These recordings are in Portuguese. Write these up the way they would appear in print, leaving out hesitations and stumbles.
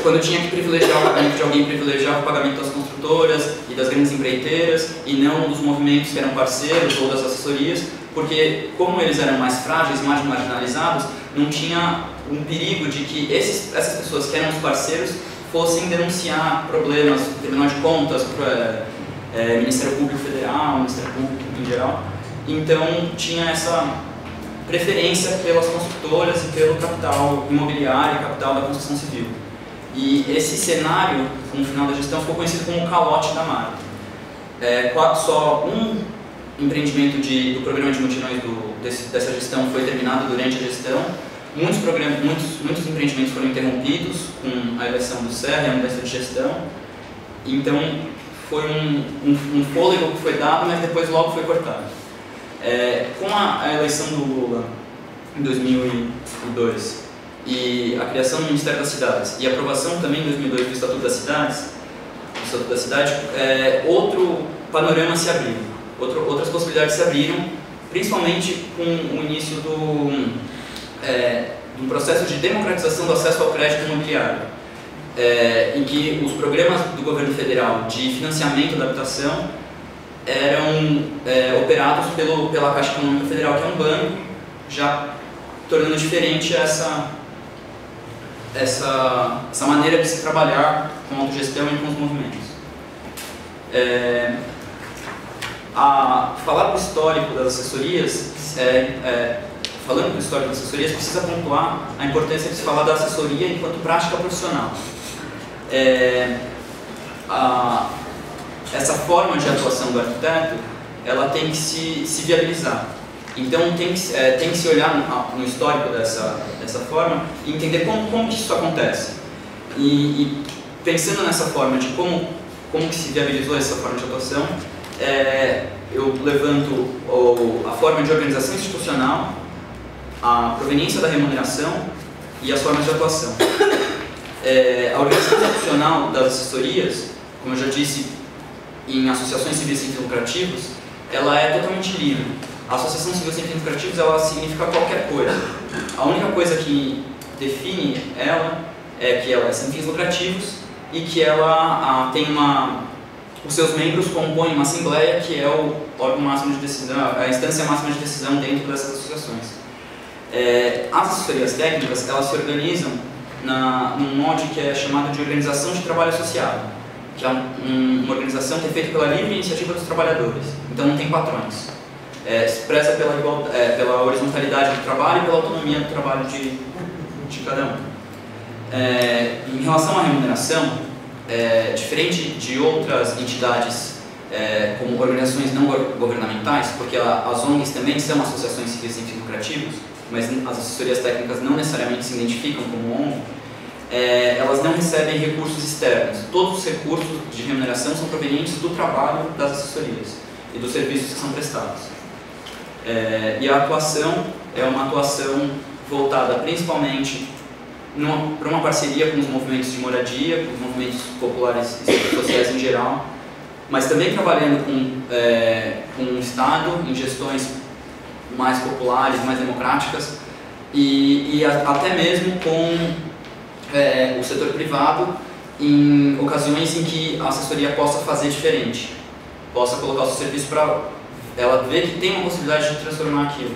quando tinha que privilegiar o pagamento de alguém, privilegiava o pagamento das construtoras e das grandes empreiteiras e não dos movimentos que eram parceiros ou das assessorias, porque como eles eram mais frágeis, mais marginalizados, não tinha um perigo de que essas pessoas que eram os parceiros fossem denunciar problemas, Tribunal de Contas, Ministério Público Federal, Ministério Público em geral. Então tinha essa preferência pelas construtoras e pelo capital imobiliário e capital da construção civil. E esse cenário, no final da gestão, ficou conhecido como o calote da Marta. Só um empreendimento do programa de mutirões dessa gestão foi terminado durante a gestão. Muitos empreendimentos foram interrompidos com a eleição do Serra e a mudança de gestão. Então, foi um fôlego que foi dado, mas depois logo foi cortado. Com a eleição do Lula em 2002 e a criação do Ministério das Cidades e a aprovação também em 2002 do Estatuto das Cidades, outro panorama se abriu, outras possibilidades se abriram, principalmente com o início do processo de democratização do acesso ao crédito imobiliário, em que os programas do governo federal de financiamento da habitação eram operados pela Caixa Econômica Federal, que é um banco, já tornando diferente essa maneira de se trabalhar com a autogestão e com os movimentos. Falar do histórico das assessorias, falando do histórico das assessorias, precisa pontuar a importância de se falar da assessoria enquanto prática profissional. Essa forma de atuação do arquiteto, ela tem que se viabilizar. Então tem que se olhar no histórico dessa forma e entender como que isso acontece. E pensando nessa forma de como que se viabilizou essa forma de atuação, eu levanto a forma de organização institucional, a proveniência da remuneração e as formas de atuação. A organização institucional das assessorias, como eu já disse, em associações civis sem fins lucrativos, ela é totalmente livre. A associação civil sem fins lucrativos, ela significa qualquer coisa. A única coisa que define ela é que ela é sem fins lucrativos e que ela tem os seus membros compõem uma assembleia, que é o órgão máximo de decisão, a instância máxima de decisão dentro dessas associações. As assessorias técnicas, elas se organizam num modo que é chamado de organização de trabalho associado, que é uma organização que é feita pela livre iniciativa dos trabalhadores. Então não tem patrões. Se preza pela horizontalidade do trabalho e pela autonomia do trabalho de cada um. Em relação à remuneração, diferente de outras entidades como organizações não governamentais, porque as ONGs também são associações civis sem fins lucrativos, mas as assessorias técnicas não necessariamente se identificam como ONG, elas não recebem recursos externos. Todos os recursos de remuneração são provenientes do trabalho das assessorias e dos serviços que são prestados. E a atuação é uma atuação voltada principalmente para uma parceria com os movimentos de moradia, com os movimentos populares e sociais em geral, mas também trabalhando com o Estado em gestões mais populares, mais democráticas e até mesmo com o setor privado em ocasiões em que a assessoria possa fazer diferente, possa colocar o seu serviço para ela ver que tem uma possibilidade de transformar aquilo.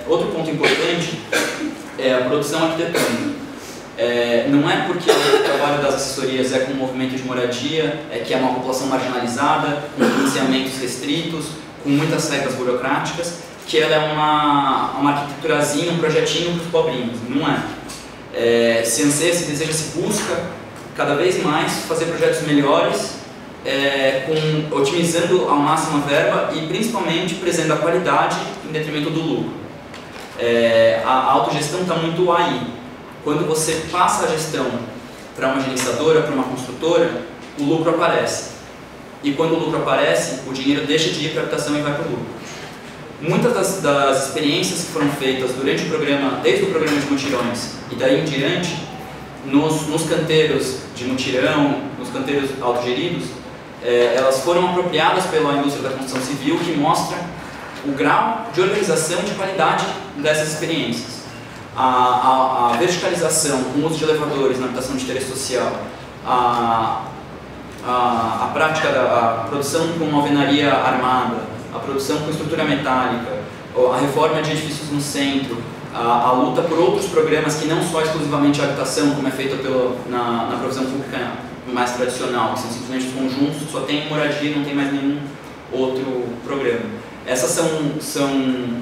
Outro ponto importante é a produção arquitetônica. Não é porque o trabalho das assessorias é com o movimento de moradia, que é uma população marginalizada, com financiamentos restritos, com muitas regras burocráticas, que ela é uma arquiteturazinha, um projetinho para os pobrinhos. Não é. Se anseia, se deseja, se busca cada vez mais fazer projetos melhores, otimizando ao máximo a verba e principalmente prezando a qualidade em detrimento do lucro. A autogestão está muito aí. Quando você passa a gestão para uma gerenciadora, para uma construtora, o lucro aparece. E quando o lucro aparece, o dinheiro deixa de ir para a habitação e vai para o lucro. Muitas das experiências que foram feitas durante o programa, desde o programa de mutirões e daí em diante, nos canteiros de mutirão, nos canteiros autogeridos, elas foram apropriadas pela indústria da construção civil, que mostra o grau de organização de qualidade dessas experiências. a verticalização com o uso de elevadores na habitação de interesse social, a prática da produção com alvenaria armada, a produção com estrutura metálica, a reforma de edifícios no centro, a luta por outros programas que não só exclusivamente a habitação, como é feita na provisão pública mais tradicional, que são simplesmente os conjuntos, só tem moradia e não tem mais nenhum outro programa. Essas são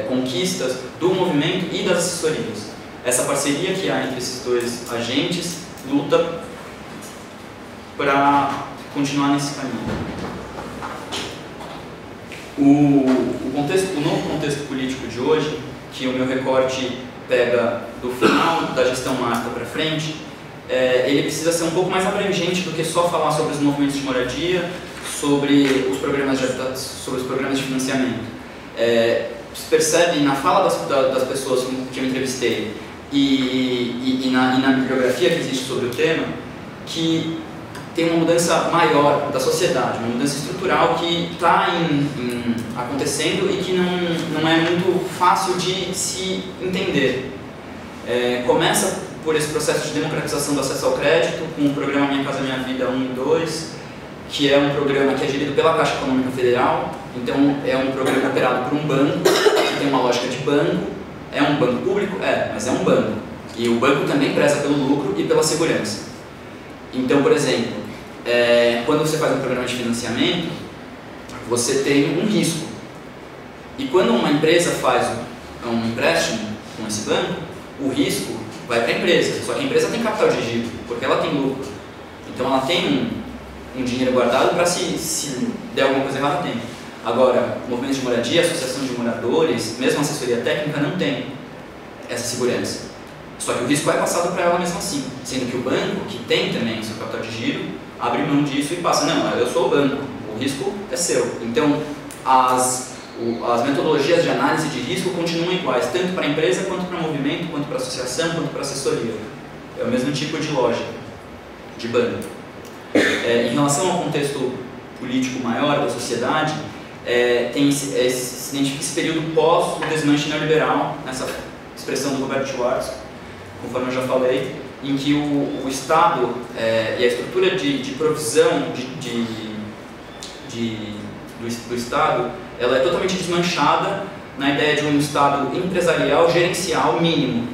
conquistas do movimento e das assessorias. Essa parceria que há entre esses dois agentes luta para continuar nesse caminho. O novo contexto político de hoje, que o meu recorte pega do final da gestão Marta para frente, ele precisa ser um pouco mais abrangente do que só falar sobre os movimentos de moradia, sobre os programas de financiamento. Se percebe na fala das pessoas que eu entrevistei e na bibliografia que existe sobre o tema, que tem uma mudança maior da sociedade, uma mudança estrutural que está acontecendo e que não é muito fácil de se entender. Começa por esse processo de democratização do acesso ao crédito, com o programa Minha Casa Minha Vida 1 e 2, que é um programa que é gerido pela Caixa Econômica Federal. Então é um programa operado por um banco, que tem uma lógica de banco. É um banco público? Mas é um banco. E o banco também preza pelo lucro e pela segurança. Então, por exemplo, quando você faz um programa de financiamento, você tem um risco. E quando uma empresa faz um empréstimo com esse banco, o risco vai para a empresa. Só que a empresa tem capital de giro, porque ela tem lucro. Então ela tem um dinheiro guardado para se der alguma coisa errada, tem. Agora, o movimento de moradia, a associação de moradores, mesmo a assessoria técnica não tem essa segurança. Só que o risco é passado para ela mesmo assim, sendo que o banco, que tem também o seu capital de giro, abre mão disso e passa, não, eu sou o banco, o risco é seu. Então, as metodologias de análise de risco continuam iguais, tanto para a empresa, quanto para o movimento, quanto para a associação, quanto para a assessoria. É o mesmo tipo de lógica, de banco. Em relação ao contexto político maior da sociedade, se identifica esse período pós o desmanche neoliberal, nessa expressão do Roberto Schwartz, conforme eu já falei, em que o Estado e a estrutura de provisão do Estado, ela é totalmente desmanchada na ideia de um Estado empresarial gerencial mínimo,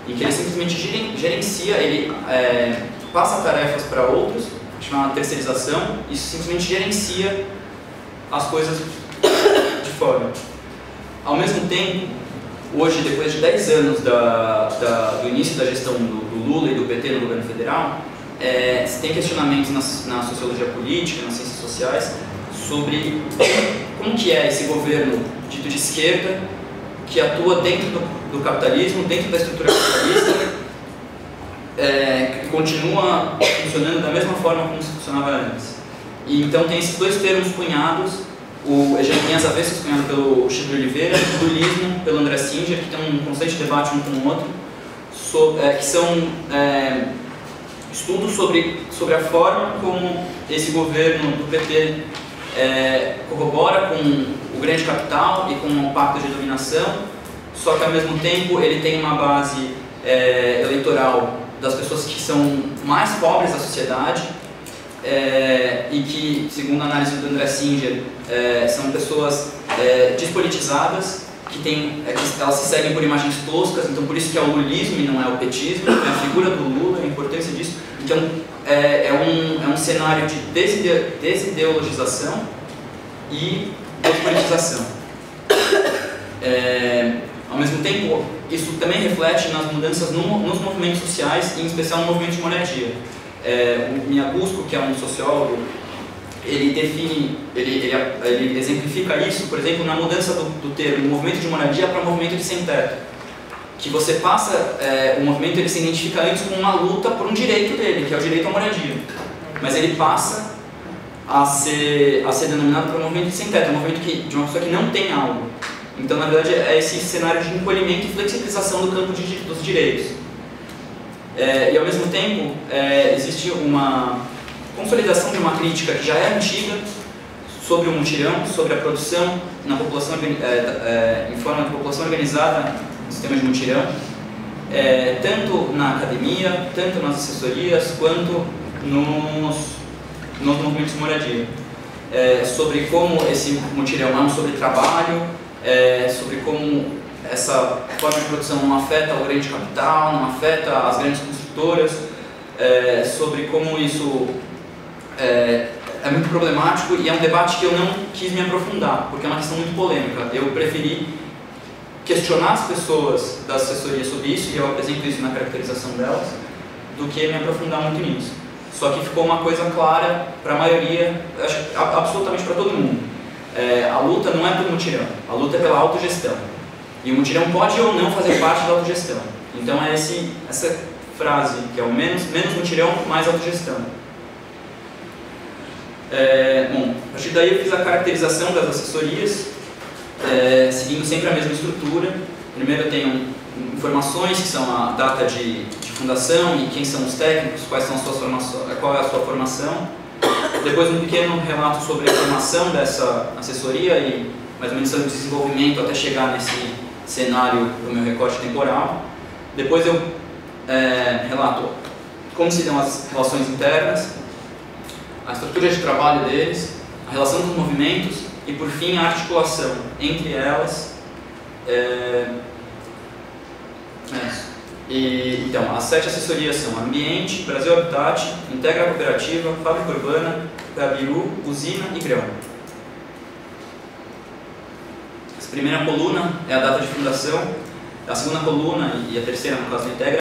em que ele simplesmente gerencia, ele passa tarefas para outros, chamada terceirização, e simplesmente gerencia as coisas de fora. Ao mesmo tempo, hoje, depois de 10 anos do início da gestão do Lula e do PT no governo federal, se tem questionamentos na sociologia política, nas ciências sociais, sobre como que é esse governo dito de esquerda, que atua dentro do capitalismo, dentro da estrutura capitalista, que continua funcionando da mesma forma como se funcionava antes. E então tem esses dois termos cunhados, o hegemonias avessas, cunhado pelo Chico de Oliveira, e o dualismo, pelo André Singer, que tem um constante debate um com o outro, que são estudos sobre a forma como esse governo do PT corrobora com o grande capital e com o pacto de dominação, só que ao mesmo tempo ele tem uma base eleitoral das pessoas que são mais pobres da sociedade, e que, segundo a análise do André Singer, são pessoas despolitizadas, que elas se seguem por imagens toscas, então por isso que é o lulismo e não é o petismo, é a figura do Lula, a importância disso. Então é um cenário de desideologização e despolitização. Ao mesmo tempo, isso também reflete nas mudanças nos movimentos sociais, em especial no movimento de moradia. O Miyagusko, que é um sociólogo, ele exemplifica isso, por exemplo, na mudança do termo movimento de moradia para movimento de sem-teto. Que você passa, o movimento ele se identifica antes com uma luta por um direito dele, que é o direito à moradia. Mas ele passa a ser denominado por um movimento de sem-teto, um movimento de uma pessoa que não tem algo. Então, na verdade, é esse cenário de encolhimento e flexibilização do campo dos direitos. E, ao mesmo tempo, existe uma consolidação de uma crítica que já é antiga sobre o mutirão, sobre a produção na população, em forma de população organizada sistema de mutirão, tanto na academia, tanto nas assessorias, quanto nos movimentos de moradia. Sobre como esse mutirão é sobre trabalho, sobre como essa forma de produção não afeta o grande capital, não afeta as grandes construtoras, sobre como isso é muito problemático, e é um debate que eu não quis me aprofundar, porque é uma questão muito polêmica. Eu preferi questionar as pessoas da assessoria sobre isso, e eu apresento isso na caracterização delas, do que me aprofundar muito nisso. Só que ficou uma coisa clara para a maioria, acho que absolutamente para todo mundo. A luta não é pelo mutirão, a luta é pela autogestão. E o mutirão pode ou não fazer parte da autogestão. Então é essa frase, que é o menos mutirão, mais autogestão. Bom, a partir daí eu fiz a caracterização das assessorias, seguindo sempre a mesma estrutura. Primeiro eu tenho informações, que são a data de fundação e quem são os técnicos, qual é a sua formação. Depois um pequeno relato sobre a formação dessa assessoria e mais ou menos o desenvolvimento até chegar nesse cenário do meu recorte temporal. Depois eu relato como se dão as relações internas, a estrutura de trabalho deles, a relação com os movimentos e, por fim, a articulação entre elas. Então, as 7 assessorias são Ambiente, Brasil Habitat, Integra Cooperativa, Fábrica Urbana, Gabiru, Usina e Grão. A primeira coluna é a data de fundação, a segunda coluna e a terceira, no caso da Integra,